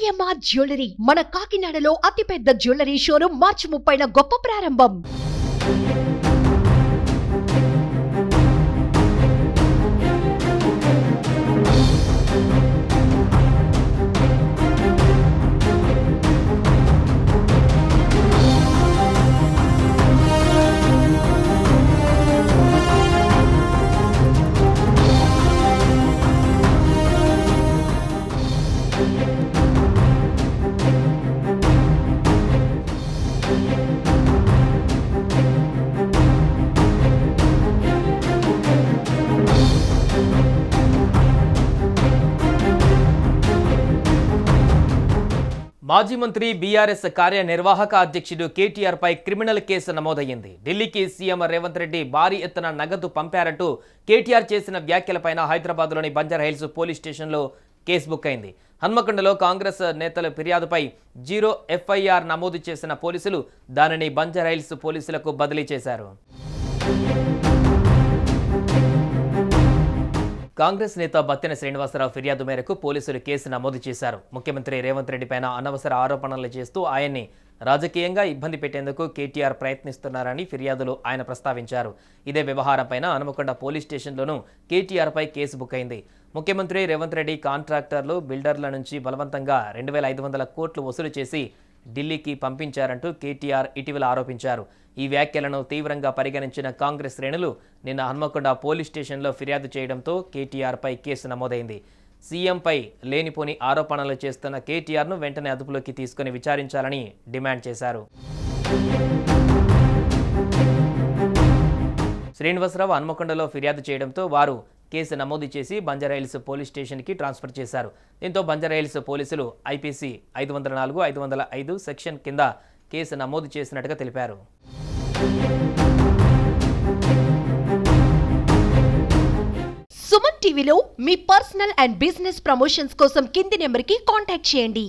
CMR jewellery మన కాకినాడలో అతిపెద్ద జ్యువెలరీ షోరూం మార్చి 30న గొప్ప ప్రారంభం. మాజీ మంత్రి బీఆర్ఎస్ కార్యనిర్వాహక అధ్యక్షుడు కేటీఆర్ పై క్రిమినల్ కేసు నమోదయ్యింది. ఢిల్లీకి సీఎం రేవంత్ రెడ్డి భారీ ఎత్తున నగదు పంపారంటూ కేటీఆర్ చేసిన వ్యాఖ్యలపైన హైదరాబాద్లోని బంజారాహిల్స్ పోలీస్ స్టేషన్లో కేసు బుక్ అయింది. హన్మకొండలో కాంగ్రెస్ నేతల ఫిర్యాదుపై 0 ఎఫ్ఐఆర్ నమోదు చేసిన పోలీసులు దానిని బంజారాహిల్స్ పోలీసులకు బదిలీ చేశారు. కాంగ్రెస్ నేత బత్తెన శ్రీనివాసరావు ఫిర్యాదు మేరకు పోలీసులు కేసు నమోదు చేశారు. ముఖ్యమంత్రి రేవంత్ రెడ్డి పైన అనవసర ఆరోపణలు చేస్తూ ఆయన్ని రాజకీయంగా ఇబ్బంది పెట్టేందుకు కేటీఆర్ ప్రయత్నిస్తున్నారని ఫిర్యాదులో ఆయన ప్రస్తావించారు. ఇదే వ్యవహారంపైన హనుమకొండ పోలీస్ స్టేషన్లోనూ కేటీఆర్పై కేసు బుక్ అయింది. ముఖ్యమంత్రి రేవంత్ రెడ్డి కాంట్రాక్టర్లు, బిల్డర్ల నుంచి బలవంతంగా 2,500 కోట్లు వసూలు చేసి ఢిల్లీకి పంపించారంటూ కేటీఆర్ ఇటీవల ఆరోపించారు. ఈ వ్యాఖ్యలను తీవ్రంగా పరిగణించిన కాంగ్రెస్ శ్రేణులు నిన్న హన్మకొండ పోలీస్ స్టేషన్లో ఫిర్యాదు చేయడంతో కేటీఆర్పై కేసు నమోదైంది. సీఎంపై లేనిపోని ఆరోపణలు చేస్తున్న కేటీఆర్ను వెంటనే అదుపులోకి తీసుకుని విచారించాలని డిమాండ్ చేశారు. శ్రీనివాసరావు హన్మకొండలో ఫిర్యాదు చేయడంతో వారు కేసు నమోదు చేసి బంజారాహిల్స్ పోలీస్ స్టేషన్కి ట్రాన్స్ఫర్ చేశారు. దీంతో బంజారాహిల్స్ పోలీసులు ఐపీసీ 504, 505 సెక్షన్ కింద కేసు నమోదు చేసినట్టుగా తెలిపారు. సుమన్ టీవీలో మీ పర్సనల్ అండ్ బిజినెస్ ప్రమోషన్స్ కోసం కింది నెంబర్కి కాంటాక్ట్ చేయండి.